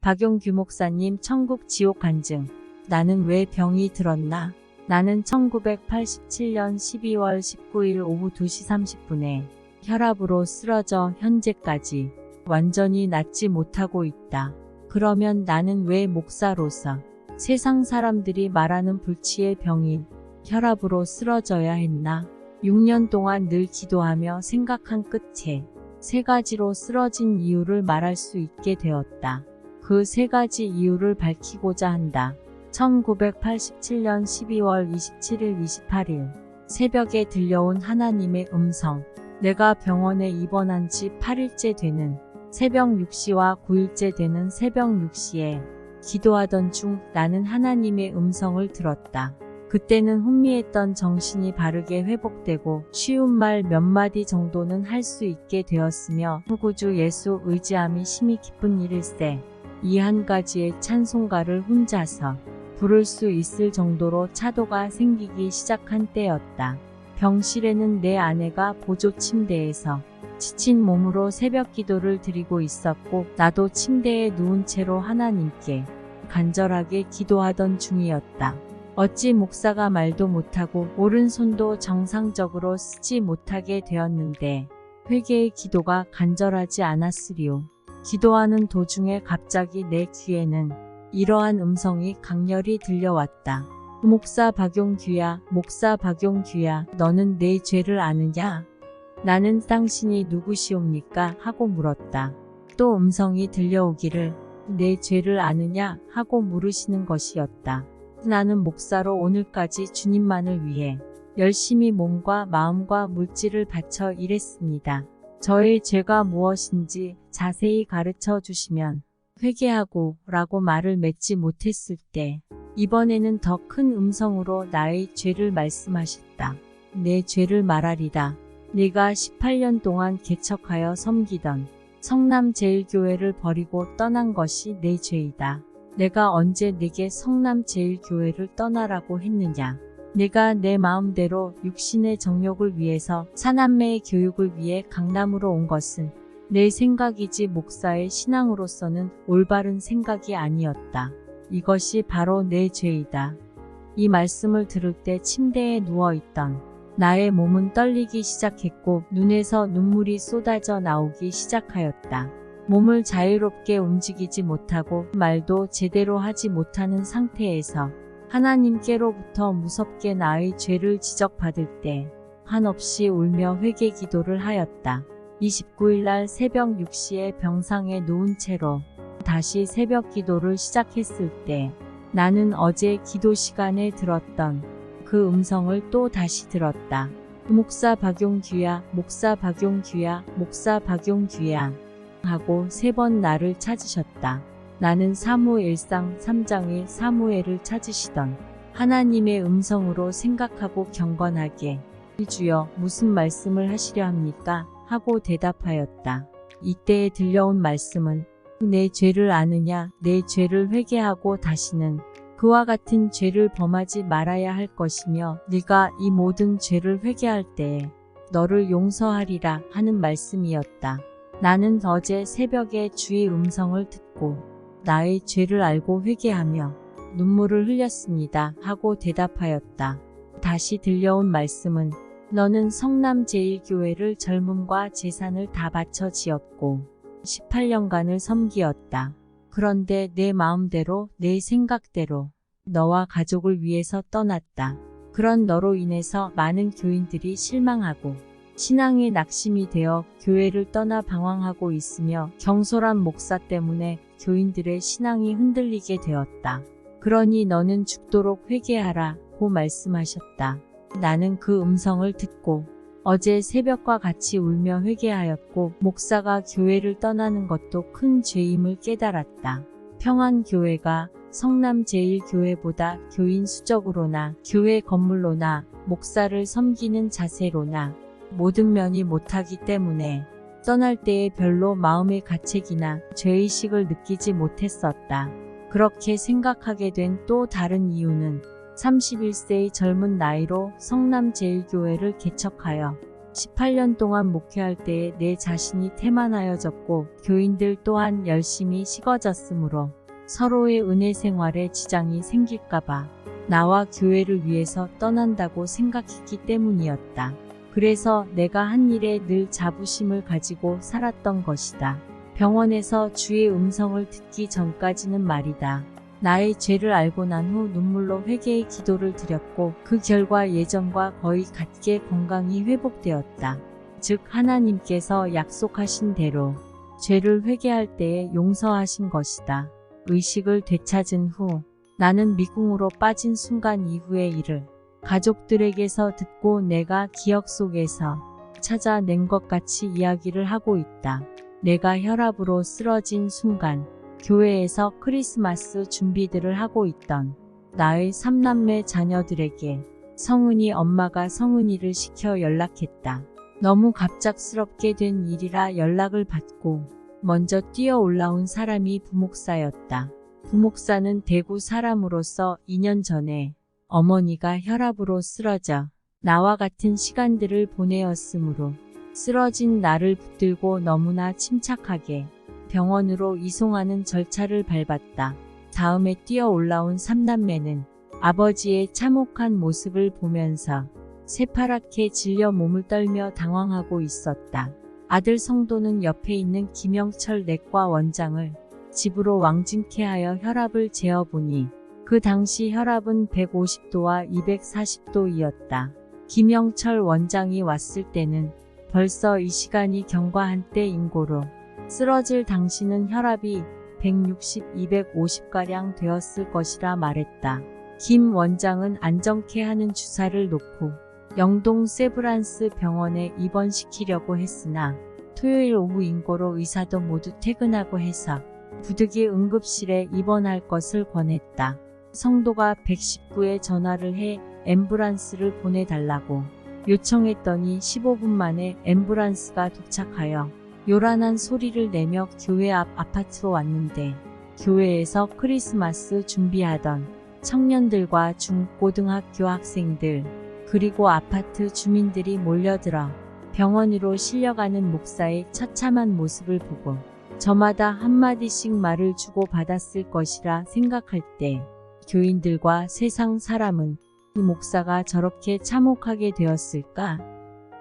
박용규 목사님 천국 지옥 간증. 나는 왜 병이 들었나? 나는 1987년 12월 19일 오후 2시 30분에 혈압으로 쓰러져 현재까지 완전히 낫지 못하고 있다. 그러면 나는 왜 목사로서 세상 사람들이 말하는 불치의 병인 혈압으로 쓰러져야 했나? 6년 동안 늘 기도하며 생각한 끝에 3가지로 쓰러진 이유를 말할 수 있게 되었다. 그 3가지 이유를 밝히고자 한다. 1987년 12월 27일 28일 새벽에 들려온 하나님의 음성. 내가 병원에 입원한 지 8일째 되는 새벽 6시와 9일째 되는 새벽 6시에 기도하던 중 나는 하나님의 음성을 들었다. 그때는 혼미했던 정신이 바르게 회복되고 쉬운 말 몇 마디 정도는 할 수 있게 되었으며 구주 예수 의지함이 심히 기쁜 일일세. 이 한 가지의 찬송가를 혼자서 부를 수 있을 정도로 차도가 생기기 시작한 때였다. 병실에는 내 아내가 보조 침대에서 지친 몸으로 새벽 기도를 드리고 있었고 나도 침대에 누운 채로 하나님께 간절하게 기도하던 중이었다. 어찌 목사가 말도 못하고 오른손도 정상적으로 쓰지 못하게 되었는데 회개의 기도가 간절하지 않았으리요. 기도하는 도중에 갑자기 내 귀에는 이러한 음성이 강렬히 들려왔다. 목사 박용규야, 목사 박용규야, 너는 내 죄를 아느냐? 나는 당신이 누구시옵니까? 하고 물었다. 또 음성이 들려오기를 내 죄를 아느냐? 하고 물으시는 것이었다. 나는 목사로 오늘까지 주님만을 위해 열심히 몸과 마음과 물질을 바쳐 일했습니다. 저의 죄가 무엇인지 자세히 가르쳐 주시면 회개하고 라고 말을 맺지 못했을 때 이번에는 더 큰 음성으로 나의 죄를 말씀하셨다. 내 죄를 말하리다. 네가 18년 동안 개척하여 섬기던 성남제일교회를 버리고 떠난 것이 내 죄이다. 내가 언제 네게 성남제일교회를 떠나라고 했느냐. 내가 내 마음대로 육신의 정욕을 위해서 사남매의 교육을 위해 강남으로 온 것은 내 생각이지 목사의 신앙으로서는 올바른 생각이 아니었다. 이것이 바로 내 죄이다. 이 말씀을 들을 때 침대에 누워있던 나의 몸은 떨리기 시작했고 눈에서 눈물이 쏟아져 나오기 시작하였다. 몸을 자유롭게 움직이지 못하고 말도 제대로 하지 못하는 상태에서 하나님께로부터 무섭게 나의 죄를 지적받을 때 한없이 울며 회개 기도를 하였다. 29일 날 새벽 6시에 병상에 누운 채로 다시 새벽 기도를 시작했을 때 나는 어제 기도 시간에 들었던 그 음성을 또 다시 들었다. 목사 박용규야, 목사 박용규야, 목사 박용규야 하고 3번 나를 찾으셨다. 나는 사무엘상 3장의 사무엘을 찾으시던 하나님의 음성으로 생각하고 경건하게 주여 무슨 말씀을 하시려 합니까? 하고 대답하였다. 이때에 들려온 말씀은 내 죄를 아느냐? 내 죄를 회개하고 다시는 그와 같은 죄를 범하지 말아야 할 것이며 네가 이 모든 죄를 회개할 때에 너를 용서하리라 하는 말씀이었다. 나는 어제 새벽에 주의 음성을 듣고 나의 죄를 알고 회개하며 눈물을 흘렸습니다 하고 대답하였다. 다시 들려온 말씀은 너는 성남제일교회를 젊음과 재산을 다 바쳐 지었고 18년간을 섬기었다. 그런데 내 마음대로 내 생각대로 너와 가족을 위해서 떠났다. 그런 너로 인해서 많은 교인들이 실망하고 신앙의 낙심이 되어 교회를 떠나 방황하고 있으며 경솔한 목사 때문에 교인들의 신앙이 흔들리게 되었다. 그러니 너는 죽도록 회개하라 고 말씀하셨다. 나는 그 음성을 듣고 어제 새벽과 같이 울며 회개하였고 목사가 교회를 떠나는 것도 큰 죄임을 깨달았다. 평안교회가 성남제일교회보다 교인 수적으로나 교회 건물로나 목사를 섬기는 자세로나 모든 면이 못하기 때문에 떠날 때에 별로 마음의 가책이나 죄의식을 느끼지 못했었다. 그렇게 생각하게 된 또 다른 이유는 31세의 젊은 나이로 성남제일교회를 개척하여 18년 동안 목회할 때에 내 자신이 태만하여졌고 교인들 또한 열심히 식어졌으므로 서로의 은혜 생활에 지장이 생길까봐 나와 교회를 위해서 떠난다고 생각했기 때문이었다. 그래서 내가 한 일에 늘 자부심을 가지고 살았던 것이다. 병원에서 주의 음성을 듣기 전까지는 말이다. 나의 죄를 알고 난 후 눈물로 회개의 기도를 드렸고 그 결과 예전과 거의 같게 건강이 회복되었다. 즉 하나님께서 약속하신 대로 죄를 회개할 때에 용서하신 것이다. 의식을 되찾은 후 나는 미궁으로 빠진 순간 이후의 일을 가족들에게서 듣고 내가 기억 속에서 찾아낸 것 같이 이야기를 하고 있다. 내가 혈압으로 쓰러진 순간 교회에서 크리스마스 준비들을 하고 있던 나의 3남매 자녀들에게 성은이 엄마가 성은이를 시켜 연락했다. 너무 갑작스럽게 된 일이라 연락을 받고 먼저 뛰어 올라온 사람이 부목사였다. 부목사는 대구 사람으로서 2년 전에 어머니가 혈압으로 쓰러져 나와 같은 시간들을 보내었으므로 쓰러진 나를 붙들고 너무나 침착하게 병원으로 이송하는 절차를 밟았다. 다음에 뛰어 올라온 3남매는 아버지의 참혹한 모습을 보면서 새파랗게 질려 몸을 떨며 당황하고 있었다. 아들 성도는 옆에 있는 김영철 내과 원장을 집으로 왕진케 하여 혈압을 재어보니 그 당시 혈압은 150도와 240도이었다. 김영철 원장이 왔을 때는 벌써 이 시간이 경과한 때인고로 쓰러질 당시는 혈압이 160, 250가량 되었을 것이라 말했다. 김 원장은 안정케 하는 주사를 놓고 영동 세브란스 병원에 입원시키려고 했으나 토요일 오후 인고로 의사도 모두 퇴근하고 해서 부득이 응급실에 입원할 것을 권했다. 성도가 119에 전화를 해 앰뷸런스를 보내달라고 요청했더니 15분 만에 앰뷸런스가 도착하여 요란한 소리를 내며 교회 앞 아파트로 왔는데 교회에서 크리스마스 준비하던 청년들과 중고등학교 학생들 그리고 아파트 주민들이 몰려들어 병원으로 실려가는 목사의 처참한 모습을 보고 저마다 한마디씩 말을 주고받았을 것이라 생각할 때 교인들과 세상 사람은 이 목사가 저렇게 참혹하게 되었을까?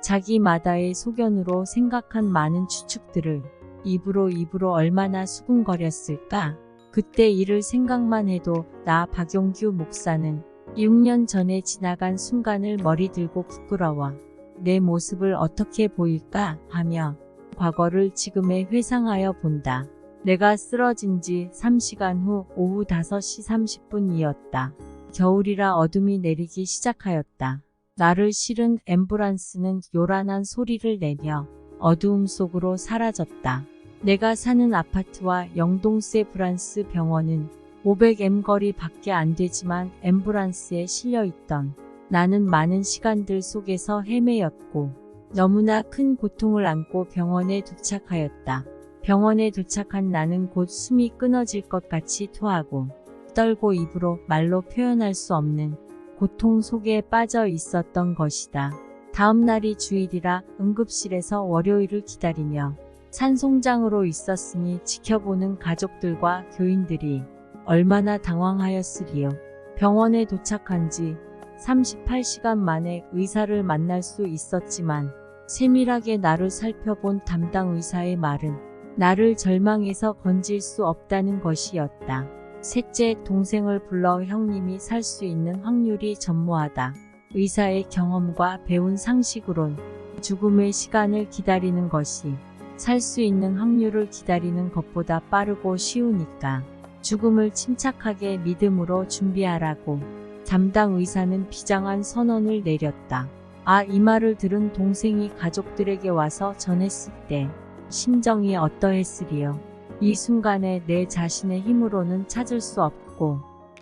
자기마다의 소견으로 생각한 많은 추측들을 입으로 얼마나 수군거렸을까? 그때 일을 생각만 해도 나 박용규 목사는 6년 전에 지나간 순간을 머리 들고 부끄러워 내 모습을 어떻게 보일까 하며 과거를 지금에 회상하여 본다. 내가 쓰러진 지 3시간 후 오후 5시 30분이었다. 겨울이라 어둠이 내리기 시작하였다. 나를 실은 앰뷸런스는 요란한 소리를 내며 어두움 속으로 사라졌다. 내가 사는 아파트와 영동 세브란스 병원은 500m 거리 밖에 안 되지만 앰뷸런스에 실려있던 나는 많은 시간들 속에서 헤매였고 너무나 큰 고통을 안고 병원에 도착하였다. 병원에 도착한 나는 곧 숨이 끊어질 것 같이 토하고 떨고 입으로 말로 표현할 수 없는 고통 속에 빠져 있었던 것이다. 다음 날이 주일이라 응급실에서 월요일을 기다리며 산송장으로 있었으니 지켜보는 가족들과 교인들이 얼마나 당황하였으리요. 병원에 도착한 지 38시간 만에 의사를 만날 수 있었지만 세밀하게 나를 살펴본 담당 의사의 말은 나를 절망에서 건질 수 없다는 것이었다. 셋째 동생을 불러 형님이 살 수 있는 확률이 전무하다. 의사의 경험과 배운 상식으론 죽음의 시간을 기다리는 것이 살 수 있는 확률을 기다리는 것보다 빠르고 쉬우니까 죽음을 침착하게 믿음으로 준비하라고 담당 의사는 비장한 선언을 내렸다. 이 말을 들은 동생이 가족들에게 와서 전했을 때 심정이 어떠했으리요. 이 순간에 내 자신의 힘으로는 찾을 수 없고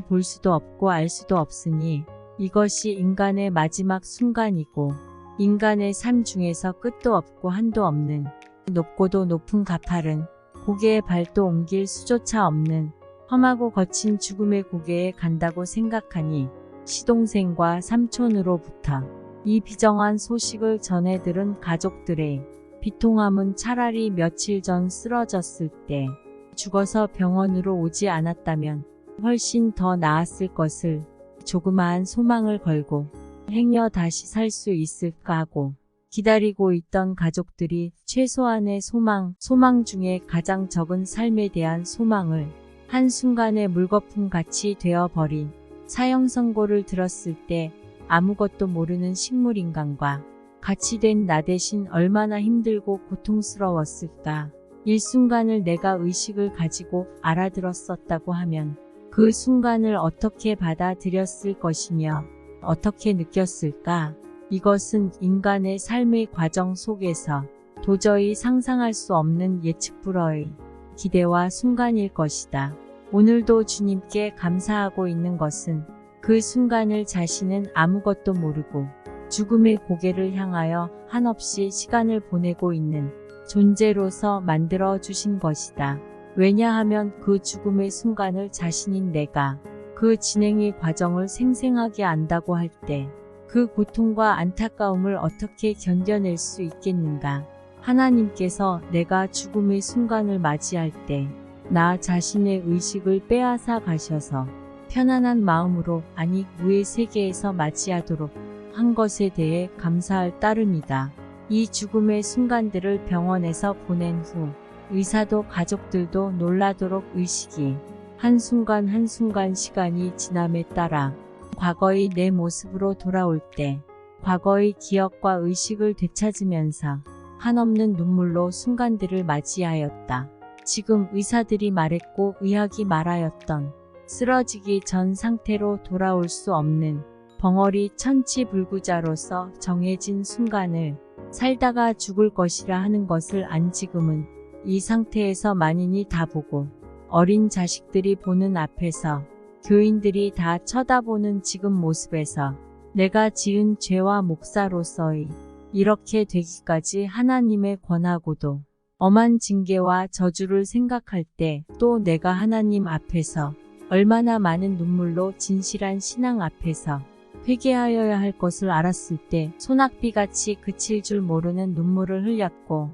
볼 수도 없고 알 수도 없으니 이것이 인간의 마지막 순간이고 인간의 삶 중에서 끝도 없고 한도 없는 높고도 높은 가파른 고개에 발도 옮길 수조차 없는 험하고 거친 죽음의 고개에 간다고 생각하니 시동생과 삼촌으로부터 이 비정한 소식을 전해 들은 가족들의 비통함은 차라리 며칠 전 쓰러졌을 때 죽어서 병원으로 오지 않았다면 훨씬 더 나았을 것을 조그마한 소망을 걸고 행여 다시 살 수 있을까 하고 기다리고 있던 가족들이 최소한의 소망 중에 가장 적은 삶에 대한 소망을 한순간에 물거품같이 되어버린 사형 선고를 들었을 때 아무것도 모르는 식물인간과 같이 된 나 대신 얼마나 힘들고 고통스러웠을까. 일순간을 내가 의식을 가지고 알아들었었다고 하면 그 순간을 어떻게 받아들였을 것이며 어떻게 느꼈을까. 이것은 인간의 삶의 과정 속에서 도저히 상상할 수 없는 예측 불허의 기대와 순간일 것이다. 오늘도 주님께 감사하고 있는 것은 그 순간을 자신은 아무것도 모르고 죽음의 고개를 향하여 한없이 시간을 보내고 있는 존재로서 만들어 주신 것이다. 왜냐하면 그 죽음의 순간을 자신인 내가 그 진행의 과정을 생생하게 안다고 할 때 그 고통과 안타까움을 어떻게 견뎌낼 수 있겠는가. 하나님께서 내가 죽음의 순간을 맞이할 때 나 자신의 의식을 빼앗아 가셔서 편안한 마음으로 아니 무의 세계에서 맞이하도록 한 것에 대해 감사할 따름이다. 이 죽음의 순간들을 병원에서 보낸 후 의사도 가족들도 놀라도록 의식이 한순간 한순간 시간이 지남에 따라 과거의 내 모습으로 돌아올 때 과거의 기억과 의식을 되찾으면서 한없는 눈물로 순간들을 맞이하였다. 지금 의사들이 말했고 의학이 말하였던 쓰러지기 전 상태로 돌아올 수 없는 벙어리 천치불구자로서 정해진 순간을 살다가 죽을 것이라 하는 것을 안 지금은 이 상태에서 만인이 다 보고 어린 자식들이 보는 앞에서 교인들이 다 쳐다보는 지금 모습에서 내가 지은 죄와 목사로서의 이렇게 되기까지 하나님의 권하고도 엄한 징계와 저주를 생각할 때 또 내가 하나님 앞에서 얼마나 많은 눈물로 진실한 신앙 앞에서 회개하여야 할 것을 알았을 때 소낙비같이 그칠 줄 모르는 눈물을 흘렸고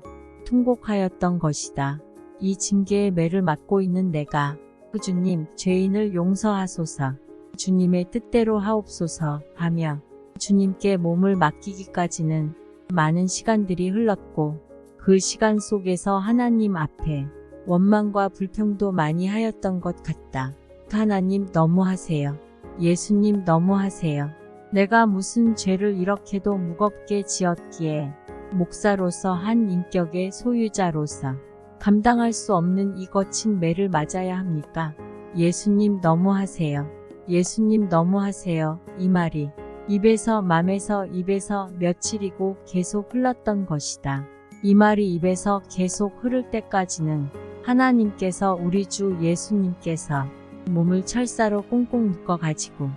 통곡하였던 것이다. 이 징계의 매를 맞고 있는 내가 주님 죄인을 용서하소서 주님의 뜻대로 하옵소서 하며 주님께 몸을 맡기기까지는 많은 시간들이 흘렀고 그 시간 속에서 하나님 앞에 원망과 불평도 많이 하였던 것 같다. 하나님 너무하세요. 예수님 너무하세요. 내가 무슨 죄를 이렇게도 무겁게 지었기에 목사로서 한 인격의 소유자로서 감당할 수 없는 이 거친 매를 맞아야 합니까? 예수님 너무하세요. 예수님 너무하세요. 이 말이 입에서 맘에서 입에서 며칠이고 계속 흘렀던 것이다. 이 말이 입에서 계속 흐를 때까지는 하나님께서 우리 주 예수님께서 몸을 철사로 꽁꽁 묶어가지고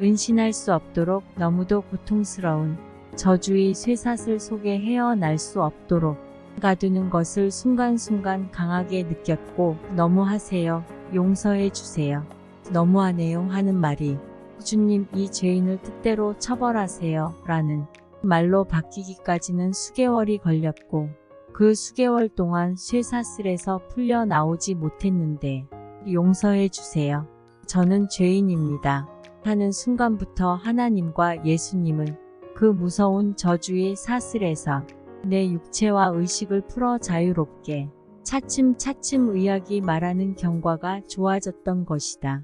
은신할 수 없도록 너무도 고통스러운 저주의 쇠사슬 속에 헤어날 수 없도록 가두는 것을 순간순간 강하게 느꼈고 너무하세요. 용서해 주세요. 너무하네요 하는 말이 주님 이 죄인을 뜻대로 처벌하세요 라는 말로 바뀌기까지는 수개월이 걸렸고 그 수개월 동안 쇠사슬에서 풀려 나오지 못했는데 용서해 주세요. 저는 죄인입니다. 하는 순간부터 하나님과 예수님은 그 무서운 저주의 사슬에서 내 육체와 의식을 풀어 자유롭게 차츰차츰 의학이 말하는 경과가 좋아졌던 것이다.